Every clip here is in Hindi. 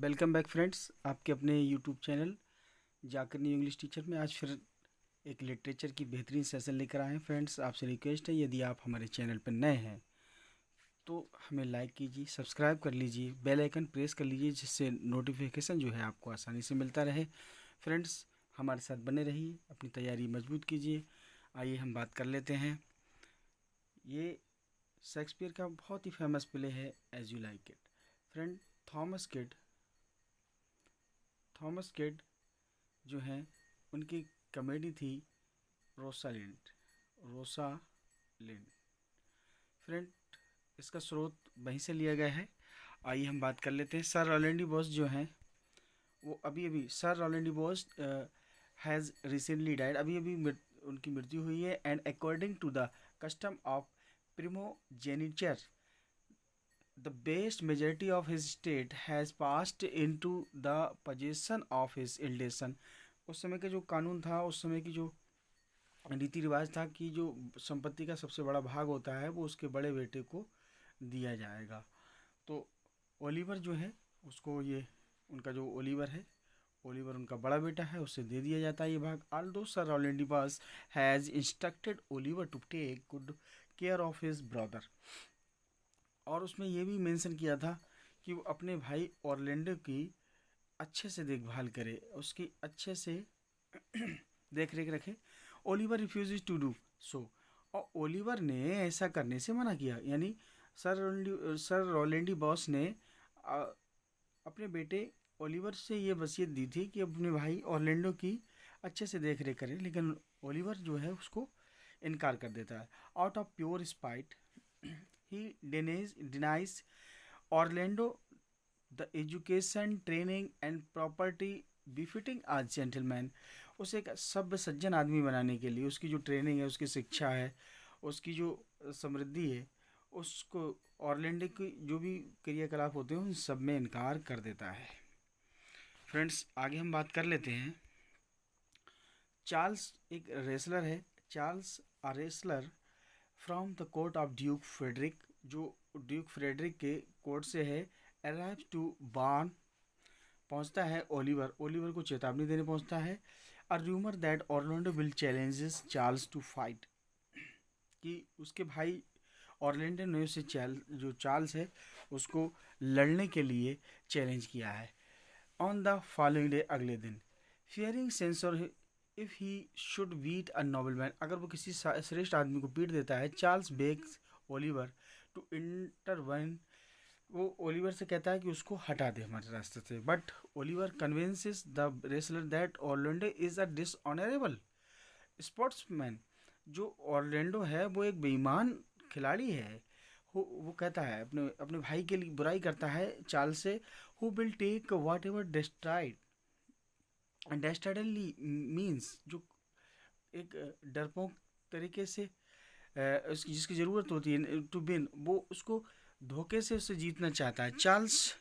वेलकम बैक फ्रेंड्स, आपके अपने यूट्यूब चैनल जाकर न्यू इंग्लिश टीचर में आज फिर एक लिटरेचर की बेहतरीन सेशन लेकर आए हैं। फ्रेंड्स, आपसे रिक्वेस्ट है, यदि आप हमारे चैनल पर नए हैं तो हमें लाइक कीजिए, सब्सक्राइब कर लीजिए, बेल आइकन प्रेस कर लीजिए, जिससे नोटिफिकेशन जो है आपको आसानी से मिलता रहे। फ्रेंड्स, हमारे साथ बने रहिए, अपनी तैयारी मजबूत कीजिए। आइए हम बात कर लेते हैं। ये शेक्सपियर का बहुत ही फेमस प्ले है as you like it. Friend, Thomas Kyd जो हैं, उनकी कॉमेडी थी रोसालिंड। फ्रेंड, इसका स्रोत वहीं से लिया गया है। आइए हम बात कर लेते हैं। सर रॉलेंडी बॉस जो हैं, वो अभी sir Rowland de Boys has recently died. अभी उनकी मृत्यु हुई है। And according to the custom of primogeniture, the vast majority of his estate has passed into the possession of his eldest son। उस समय का जो कानून था, उस समय की जो रीति रिवाज था कि जो संपत्ति का सबसे बड़ा भाग होता है वो उसके बड़े बेटे को दिया जाएगा। तो ओलिवर जो है, उसको ये उनका जो ओलिवर उनका बड़ा बेटा है, उससे दे दिया जाता है ये भाग। Although sir Rowland de Boys has instructed Oliver to take good care of his brother. और उसमें ये भी मेंशन किया था कि वो अपने भाई ऑरलैंडो की अच्छे से देखभाल करे, उसकी अच्छे से देख रेख रखे। Oliver refuses to do so, और ओलिवर ने ऐसा करने से मना किया। यानी सर रॉलेंडी बॉस ने अपने बेटे ओलिवर से ये वसीयत दी थी कि अपने भाई ऑरलैंडो की अच्छे से देख रेख करें, लेकिन ओलिवर जो है उसको इनकार कर देता है। Out of pure spite he denies Orlando the education, training and property befitting a gentleman। उसे एक सभ्य सज्जन आदमी बनाने के लिए उसकी जो ट्रेनिंग है, उसकी शिक्षा है, उसकी जो समृद्धि है, उसको ऑरलैंडो की जो भी क्रियाकलाप होते हैं उन सब में इनकार कर देता है। फ्रेंड्स, आगे हम बात कर लेते हैं। चार्ल्स एक रेसलर है। Charles a wrestler from the court of duke Frederick, जो ड्यूक फ्रेडरिक के कोर्ट से है, अराइव टू बार्न, पहुंचता है ओलिवर को चेतावनी देने पहुंचता है। A rumour that Orlando will challenges Charles to fight, कि उसके भाई ऑरलैंडो ने उसे जो चार्ल्स है उसको लड़ने के लिए चैलेंज किया है। ऑन द फॉलोइंग डे, अगले दिन, fearing censure if he should beat a noble man, अगर वो किसी श्रेष्ठ आदमी को पीट देता है, Charles begs Oliver to intervene, वो ओलिवर से कहता है कि उसको हटा दे हमारे रास्ते से। But Oliver convinces the wrestler that Orlando is a dishonourable sportsman, जो ऑरलैंडो है वो एक बेईमान खिलाड़ी है। वो कहता है, अपने अपने भाई के लिए बुराई करता है चार्ल्स से। Who will take whatever डिस्ट्राइड, डेस्टाइडली मीन्स, जो एक डरपोक तरीके से उसकी जिसकी ज़रूरत होती है टू विन, वो उसको धोखे से उससे जीतना चाहता है। Charles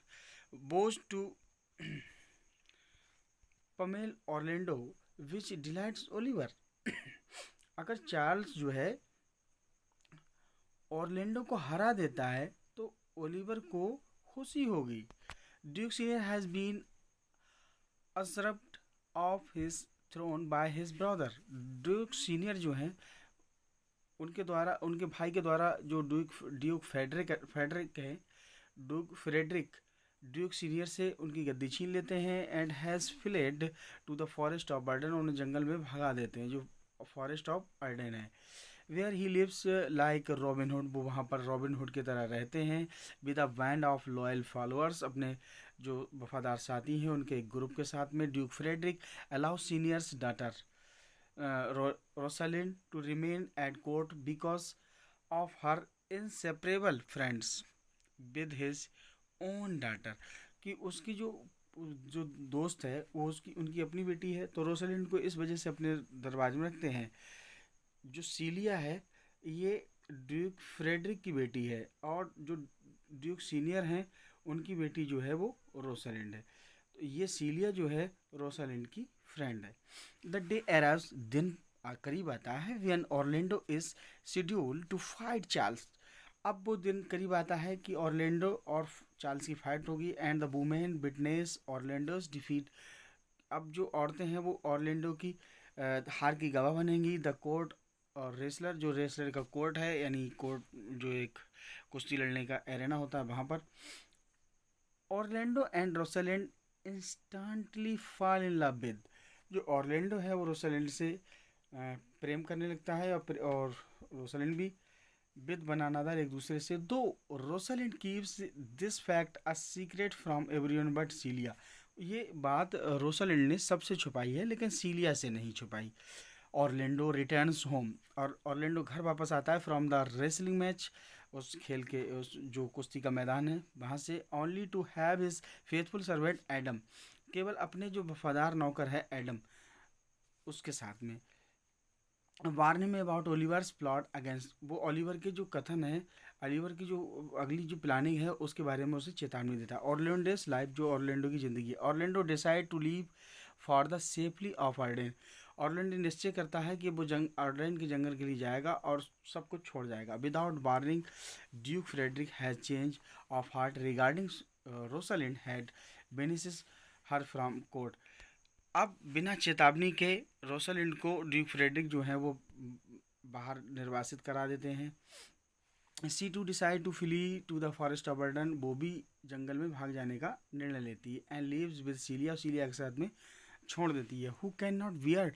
vows to pummel Orlando which delights Oliver, अगर चार्ल्स जो है ऑरलैंडो को हरा देता है तो ओलिवर को खुशी होगी। Duke senior has been usurped of his throne by his brother, duke senior जो हैं उनके द्वारा, उनके भाई के द्वारा, जो ड्यूक फ्रेडरिक ड्यूक सीनियर से उनकी गद्दी छीन लेते हैं। And has fled to the forest of Arden, उन्हें जंगल में भगा देते हैं, जो फॉरेस्ट ऑफ अर्डन है। Where he lives like Robin Hood, वो वहाँ पर रॉबिन हुड की तरह रहते हैं। With a band of loyal followers, अपने जो वफादार साथी हैं उनके एक ग्रुप के साथ में। Duke Frederick allow senior's daughter Rosalind to remain at court because of her inseparable friends with his own daughter, कि उसकी जो जो दोस्त है वो उसकी उनकी अपनी बेटी है, तो रोसालिंड को इस वजह से अपने दरबार में रखते हैं। जो सीलिया है ये ड्यूक फ्रेडरिक की बेटी है, और जो ड्यूक सीनियर हैं उनकी बेटी जो है वो रोसालिंड है। तो ये सीलिया जो है रोसालिंड की फ्रेंड है। द डे अराइव्स, दिन करीब आता है, when Orlando is schedule to fight Charles, अब वो दिन करीब आता है कि ऑरलैंडो और चार्ल्स की फाइट होगी and the women witness Orlando's defeat. अब जो औरतें हैं वो ऑरलैंडो की हार की गवाह बनेंगी। द कोर्ट और रेसलर, जो रेसलर का कोर्ट है यानी कोर्ट जो एक कुश्ती लड़ने का एरेना होता है वहाँ पर, Orlando and Rosalind instantly fall in love with. जो ऑरलैंडो है वो रोसलिंड से प्रेम करने लगता है और रोसलिंड भी विद वन अनदर, एक दूसरे से। Though Rosalind keeps this fact a secret from everyone but Celia. ये बात रोसलिंड ने सबसे छुपाई है लेकिन सीलिया से नहीं छुपाई। ऑरलैंडो रिटर्न्स होम, और ऑरलैंडो घर वापस आता है फ्रॉम द रेसलिंग मैच, उस खेल के उस जो कुश्ती का मैदान है वहाँ से, only to have his faithful servant Adam, केवल अपने जो वफादार नौकर है एडम उसके साथ में। वार्निंग में अबाउट ओलिवर्स प्लॉट अगेंस्ट, वो ओलिवर के जो कथन है, ओलिवर की जो अगली जो प्लानिंग है उसके बारे में उसे चेतावनी देता है। ऑरलैंडोस लाइफ, जो ऑरलैंडो की ज़िंदगी है। Orlando decide to leave for the safely of Arden. Orlando निश्चय करता है कि वो अर्डेन के जंगल के लिए जाएगा और सब कुछ छोड़ जाएगा। Without warning duke Frederick has change of heart regarding Rosalind had banishes her from court. अब बिना चेतावनी के रोसलिंड को ड्यूक फ्रेडरिक जो है वो बाहर निर्वासित करा देते हैं। She to decide to flee to the forest of Arden, वो भी जंगल में भाग जाने का निर्णय लेती है। And leaves with Celia, Celia के साथ में छोड़ देती है। Who can not bear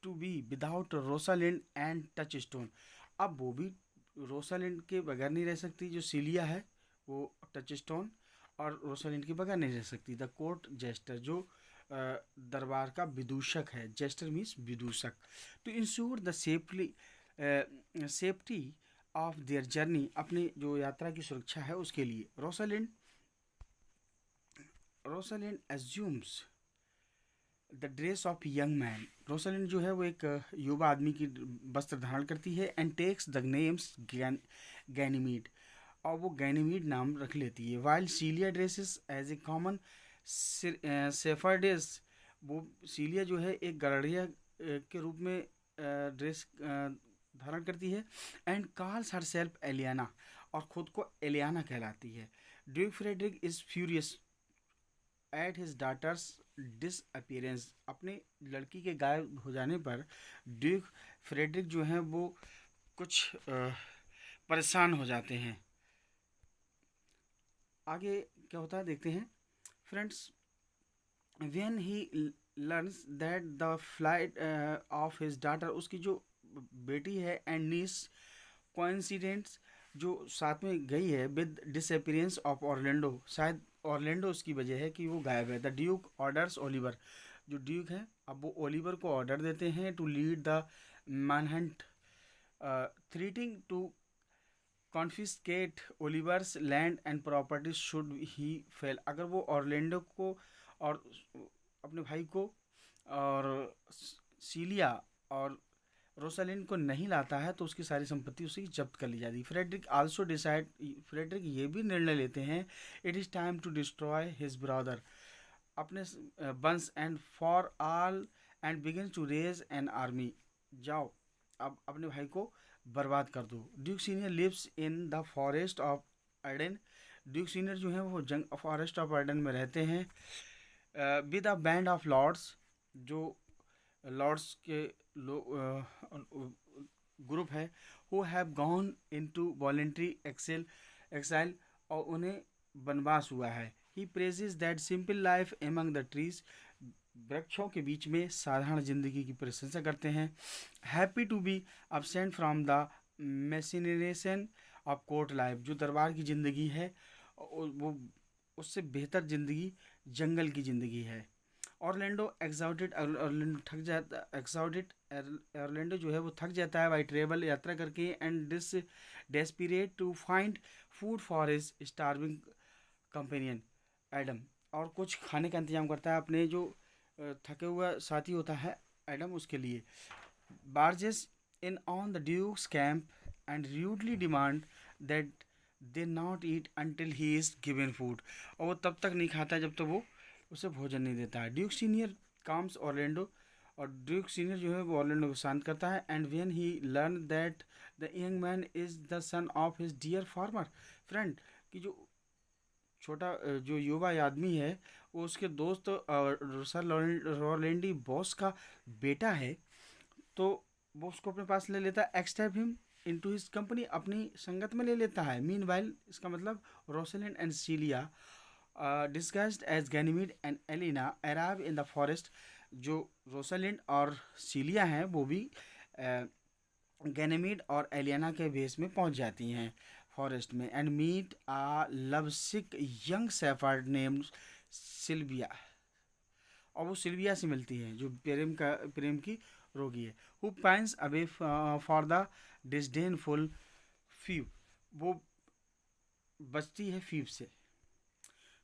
to be without Rosalind and Touchstone. अब वो भी रोसलिंड के बगैर नहीं रह सकती, जो सीलिया है वो टच स्टोन और रोसलिंड के बगैर नहीं रह सकती। द कोर्ट जेस्टर, जो दरबार का विदूषक है, जेस्टर मीन्स विदूषक, to ensure the safety of their journey, अपनी जो यात्रा की सुरक्षा है उसके लिए। Rosalind assumes the dress of young man, Rosalind जो है वो एक युवा आदमी की वस्त्र धारण करती है। And takes the names Ganymede, और वो गैनीमीड नाम रख लेती है। While Celia dresses as a common shepherdess, वो सीलिया जो है एक गड़रिया के रूप में ड्रेस धारण करती है। And calls her self Aliena, और ख़ुद को एलियाना कहलाती है। Duke Frederick is furious at his daughter's disappearance, अपने लड़की के गायब हो जाने पर ड्यूक फ्रेडरिक जो हैं वो कुछ परेशान हो जाते हैं। आगे क्या होता है देखते हैं friends. When he learns that the flight of his daughter, उसकी जो बेटी है एंड नीस कोइंसिडेंट्स जो साथ में गई है विद डिसअपियरेंस ऑफ ऑरलैंडो, शायद ऑरलैंडो उसकी वजह है कि वो गायब है। द ड्यूक ऑर्डर्स ओलिवर, जो ड्यूक है अब वो ओलिवर को ऑर्डर देते हैं to lead the manhunt, threatening to confiscate Oliver's land and properties should he fail. अगर वो ऑरलैंडो को और अपने भाई को और सीलिया और रोसलिंड को नहीं लाता है तो उसकी सारी संपत्ति उसे जब्त कर ली जाती है। फ्रेडरिक आल्सो डिसाइड, फ्रेडरिक ये भी निर्णय लेते हैं, it is time to destroy his brother, अपने वंश and for all, and begin to raise an army, जाओ अब अपने भाई को बर्बाद कर दो। Duke senior lives in the forest of Arden, duke senior जो है वो फॉरेस्ट ऑफ अर्डेन में रहते हैं with a band of lords, जो लॉर्ड्स के ग्रुप है, who have gone into voluntary exile, और उन्हें वनवास हुआ है। ही praises that simple life among the trees, वृक्षों के बीच में साधारण जिंदगी की प्रशंसा करते हैं। Happy to be absent from the machination of court life, जो दरबार की ज़िंदगी है वो उससे बेहतर ज़िंदगी जंगल की ज़िंदगी है। ऑरलैंडो एक्साउटेड, ऑरलैंडो थक जाता, एक्साउटेड ऑरलैंडो जो है वो थक जाता है बाई ट्रेवल, यात्रा करके, and this desperate to find food for his starving companion Adam, और कुछ खाने का इंतजाम करता है अपने जो थके हुआ साथी होता है एडम उसके लिए। Barges in on the duke's camp and rudely demand that they not eat until he is given food, और वो तब तक नहीं खाता जब तक वो उसे भोजन नहीं देता है। ड्यूक सीनियर काम्स ऑरलैंडो, और ड्यूक सीनियर जो है वो ऑरलैंडो को शांत करता है। And when he learn that the young man is the son of his dear former friend, कि जो छोटा जो युवा आदमी है वो उसके दोस्त सर रॉलेंडी बॉस का बेटा है। तो वो उसको अपने पास ले लेता है, accepts him into his company, अपनी संगत में ले लेता है। मीनवाइल इसका मतलब Rosalind and Celia disguised as Ganymede and Aliena arrive in the forest. जो रोसलिंड और सीलिया हैं वो भी गैनीमीड और एलियाना के भेष में पहुंच जाती हैं फॉरेस्ट में, and meet a lovesick young shepherd named Silvia. और वो सिल्विया से मिलती है जो प्रेम की रोगी है। Who pines away for the disdainful Phebe, वो बचती है फीव से।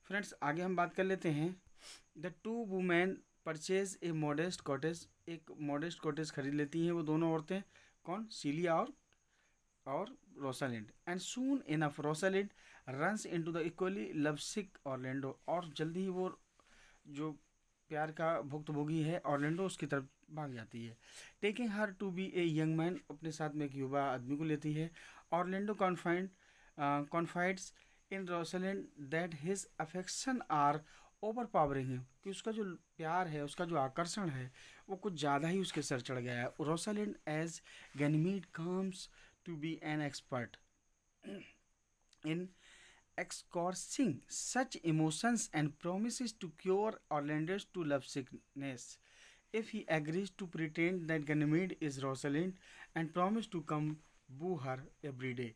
फ्रेंड्स आगे हम बात कर लेते हैं। The two women purchase a modest cottage, एक मॉडेस्ट कॉटेज खरीद लेती हैं वो दोनों औरतें। कौन? सीलिया और Rosalind. And soon enough Rosalind runs into the equally lovesick Orlando, और जल्दी ही वो जो प्यार का भुक्तभोगी है ऑर्लैंडो उसकी तरफ भाग जाती है। Taking her to be a young man, अपने साथ में एक युवा आदमी को लेती है। Orlando confides in Rosalind that his affection are overpowering है, कि उसका जो प्यार है, उसका जो आकर्षण है वो कुछ ज़्यादा ही उसके सर चढ़ गया है। Rosalind as Ganymede comes to be an expert in expressing such emotions and promises to cure Orlando's to lovesickness if he agrees to pretend that Ganymede is Rosalind and promise to come woo her every day।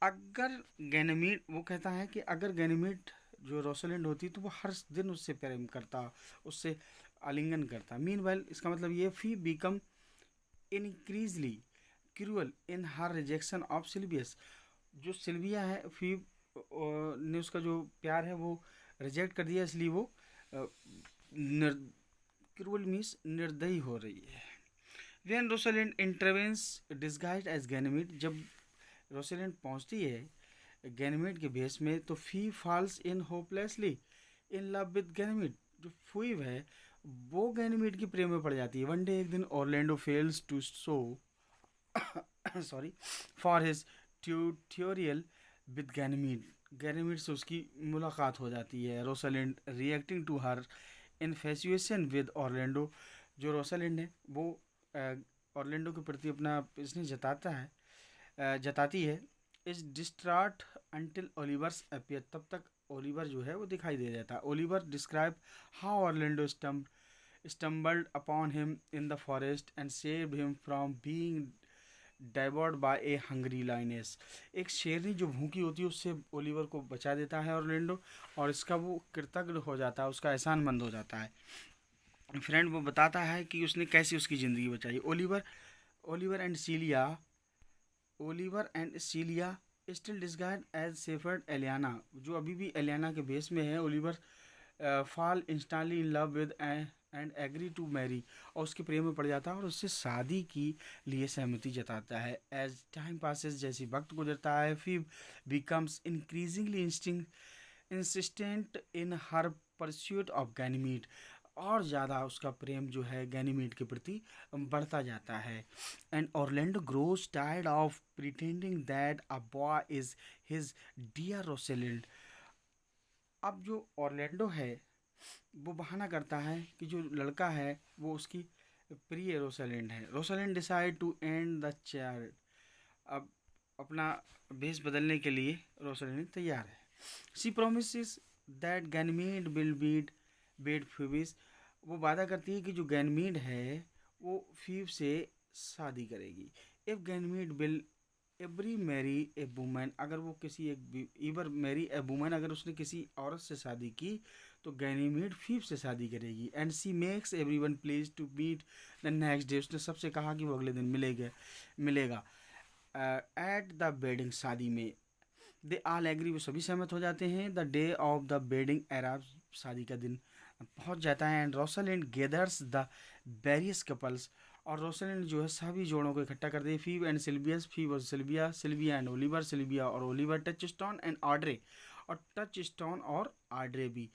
अगर गैनीमीड, वो कहता है कि अगर गैनीमीड जो रोसलिंड होती तो वो हर दिन उससे प्रेम करता, उससे आलिंगन करता। मीनवाइल इसका मतलब ये Phebe become increasingly cruel in her rejection of Silvius, जो सिल्विया है फी ने उसका जो प्यार है वो रिजेक्ट कर दिया, इसलिए वो क्रूअल मीन्स निर्दयी हो रही है। When Rosalind intervenes disguised as Ganymede, जब रोसलिंड पहुंचती है गैनीमीड के भेष में तो Phebe falls in hopelessly in love with Ganymede, जो फीव है वो गैनीमीड की प्रेम में पड़ जाती है। वन डे, एक दिन, Orlando fails to show sorry for his tutorial with Ganymede, Ganymede से उसकी मुलाकात हो जाती है। Rosalind reacting to her infatuation with Orlando, जो रोसलिंड है वो ऑर्लैंडो के प्रति अपना इसने जताती है। इज डिस्ट्राट अंटिल ओलिवर्स अपीयर, तब तक ओलिवर जो है वो दिखाई दे जाता है। Oliver describe how Orlando stumbled upon him in the forest and saved him from being devoured by a hungry lioness। एक शेरनी जो भूखी होती है उससे ओलिवर को बचा देता है ऑर्लैंडो, और इसका वो कृतज्ञ हो जाता है, उसका एहसानमंद हो जाता है। फ्रेंड वो बताता है कि उसने कैसे उसकी ज़िंदगी बचाई। Oliver and Celia still disguised as shepherd Aliena, जो अभी भी एलियाना के भेष में है। Oliver fall instantly in love with and agree to marry, और उसके प्रेम में पड़ जाता है और उससे शादी की लिए सहमति जताता है। एज टाइम पासेस, जैसे वक्त गुजरता है, Phebe becomes increasingly insistent in her pursuit of Ganymede, और ज़्यादा उसका प्रेम जो है गैनीमीड के प्रति बढ़ता जाता है। And Orlando grows tired of pretending that a boy is his dear Rosalind. अब जो ऑर्लैंडो है वो बहाना करता है कि जो लड़का है वो उसकी प्रिय रोसलिंड है। Rosalind decide to end the child, अब अपना भेष बदलने के लिए रोसलिंड तैयार है। She promises that Ganymede will beat Phebe's, वो वादा करती है कि जो गैनीमीड है वो फीब से शादी करेगी। If Ganymede will every marry a woman, अगर वो किसी एवर मैरी ए वुमन, अगर उसने किसी औरत से शादी की तो गैनीमीड फीब से शादी करेगी। And she makes everyone please to meet the next day, उसने सबसे कहा कि वो अगले दिन मिलेगा एट द वेडिंग, शादी में। दे ऑल एग्री, वो सभी सहमत हो जाते हैं। The day of the wedding arrives, शादी का दिन पहुंच जाता है। And Rosalind gathers the various couples, और रोसलिंड जो है सभी जोड़ों को इकट्ठा कर दी। फीव एंड सिल्वियस, फीव और सिल्विया एंड ओलिवर, सिल्विया और ओलिवर, टचस्टोन एंड ऑड्रे, और टचस्टोन और ऑड्रे भी।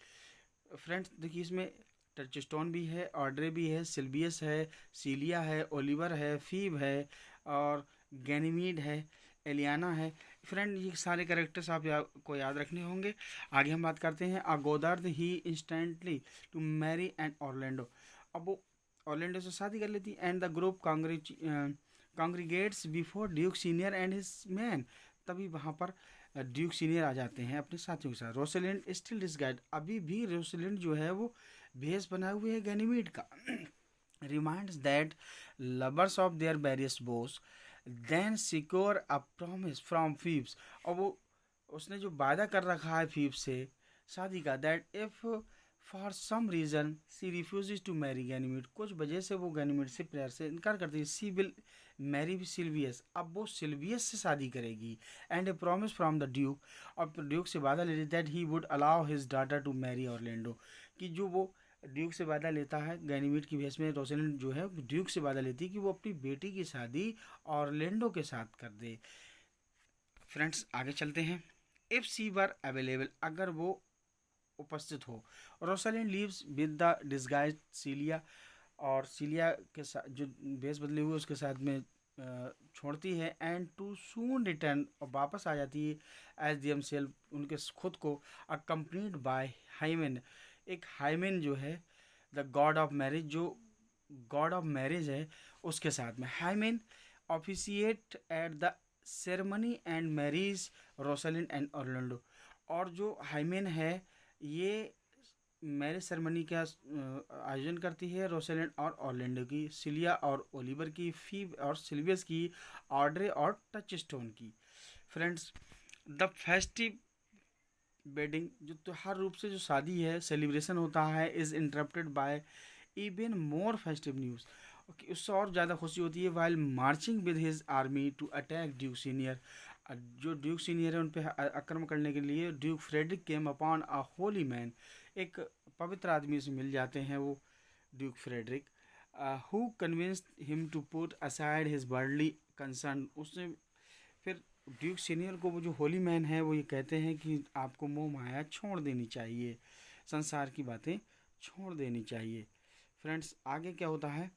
फ्रेंड्स देखिए इसमें टचस्टोन भी है, ऑड्रे भी है, सिल्वियस है, सीलिया है, ओलिवर है, फीव है और गैनीमीड है, एलियाना है। फ्रेंड ये सारे कैरेक्टर्स आप को याद रखने होंगे। आगे हम बात करते हैं। Goddard he instantly to marry and Orlando. अब वो ऑर्लैंडो से शादी कर लेती and the group congregates before duke senior and his men. तभी वहाँ पर ड्यूक सीनियर आ जाते हैं अपने साथियों के साथ। रोसलिंड स्टिल डिसगाइज्ड, अभी भी रोसलिंड जो है वो भेष बनाए हुए है गैनीमीड का। Reminds that lovers of their various vows then secure a promise from Phebe's. और वो उसने जो वादा कर रखा है फीब्स से शादी का, that if for some reason she refuses to marry Ganymede, कुछ वजह से वो गैनीमीड से प्यार से इनकार करती है। सी विल मैरी सिल्वियस, अब वो सिल्वियस से शादी करेगी। And a promise from the duke, और ड्यूक से वादा लेती that he would allow his daughter to marry Orlando, कि जो वो ड्यूक से वादा लेता है गैनीमीड की भेष में। रोसलिंड जो है ड्यूक से वादा लेती है कि वो अपनी बेटी की शादी ऑर्लैंडो के साथ कर दे। फ्रेंड्स आगे चलते हैं। इफ सी वर अवेलेबल, अगर वो उपस्थित हो। रोसलिंड लीव्स विद द डिस्गाइज सीलिया, और सीलिया के साथ जो भेष बदले हुए उसके साथ में छोड़ती है। एंड टू सून रिटर्न, और वापस आ जाती है एज देम सेल्फ, उनके खुद को, अकम्पनीड बाय हाइमेन, एक हाइमेन जो है द गॉड ऑफ मैरिज, जो गॉड ऑफ मैरिज है उसके साथ में। Hymen officiate at the ceremony and marriage Rosalind and Orlando, और जो हाइमेन है ये मैरिज सेरेमनी का आयोजन करती है रोसलिंड और ऑर्लैंडो की, सिलिया और ओलिवर की, फीब और सिल्वियस की, ऑड्रे और टचस्टोन की। फ्रेंड्स द फेस्टिव वेडिंग, जो त्योहार रूप से जो शादी है सेलिब्रेशन होता है, is interrupted by even more festive news, उससे और ज़्यादा खुशी होती है। While marching with his army to attack duke senior, जो ड्यूक सीनियर है उन पर आक्रमण करने के लिए duke Frederick came upon a holy man, एक पवित्र आदमी से मिल जाते हैं वो duke Frederick, who convinced him to put aside his worldly concern. उसने फिर ड्यूक सीनियर को, वो जो होली मैन है, वो ये कहते हैं कि आपको मोह माया छोड़ देनी चाहिए, संसार की बातें छोड़ देनी चाहिए। फ्रेंड्स आगे क्या होता है।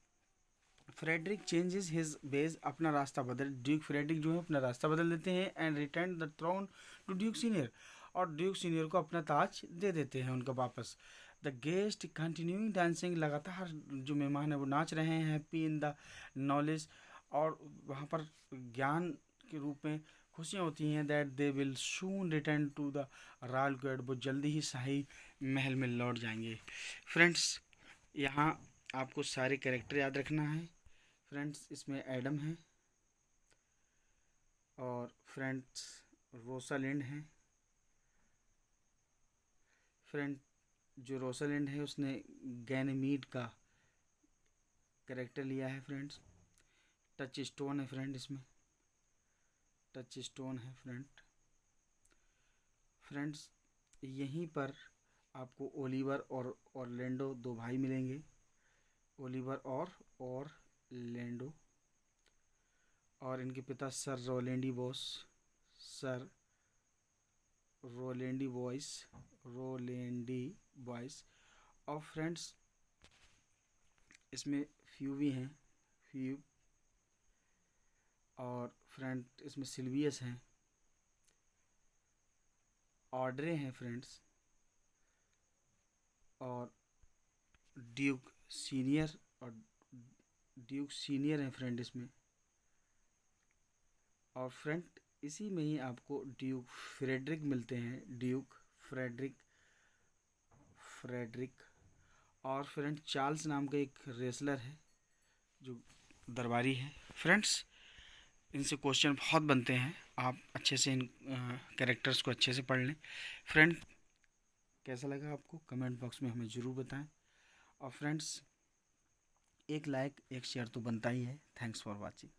फ्रेडरिक चेंजेस हिज बेस, अपना रास्ता बदल, ड्यूक फ्रेडरिक जो है अपना रास्ता बदल देते हैं। And return the throne to duke senior, और ड्यूक सीनियर को अपना ताज दे देते हैं उनका वापस। द गेस्ट कंटिन्यूइंग डांसिंग, लगातार जो मेहमान है वो नाच रहे हैं। हैप्पी इन द नॉलेज, और वहाँ पर ज्ञान के रूप में खुशियाँ होती हैं। That they will soon return to the royal court, वो जल्दी ही शाही महल में लौट जाएंगे। फ्रेंड्स यहाँ आपको सारे कैरेक्टर याद रखना है। फ्रेंड्स इसमें एडम है, और फ्रेंड्स रोसालिंड है। फ्रेंड जो रोसालिंड है उसने गैनीमीड का कैरेक्टर लिया है। फ्रेंड्स टच स्टोन है, फ्रेंड इसमें टच स्टोन है। फ्रेंड्स यहीं पर आपको ओलिवर और ऑर्लैंडो दो भाई मिलेंगे, ओलिवर और लैंडो, और इनके पिता सर रोलेंडी बॉस, सर रोलेंडी बॉयस। और फ्रेंड्स इसमें फ्यूवी हैं, फ्यूब, और फ्रेंड इसमें सिल्वियस हैं, ऑड्रे हैं फ्रेंड्स, और ड्यूक सीनियर हैं फ्रेंड इसमें। और फ्रेंड इसी में ही आपको ड्यूक फ्रेडरिक मिलते हैं, ड्यूक फ्रेडरिक। और फ्रेंड चार्ल्स नाम का एक रेसलर है जो दरबारी है। फ्रेंड्स इनसे क्वेश्चन बहुत बनते हैं, आप अच्छे से इन कैरेक्टर्स को अच्छे से पढ़ लें। फ्रेंड कैसा लगा आपको कमेंट बॉक्स में हमें ज़रूर बताएं, और फ्रेंड्स एक लाइक एक शेयर तो बनता ही है। Thanks for watching.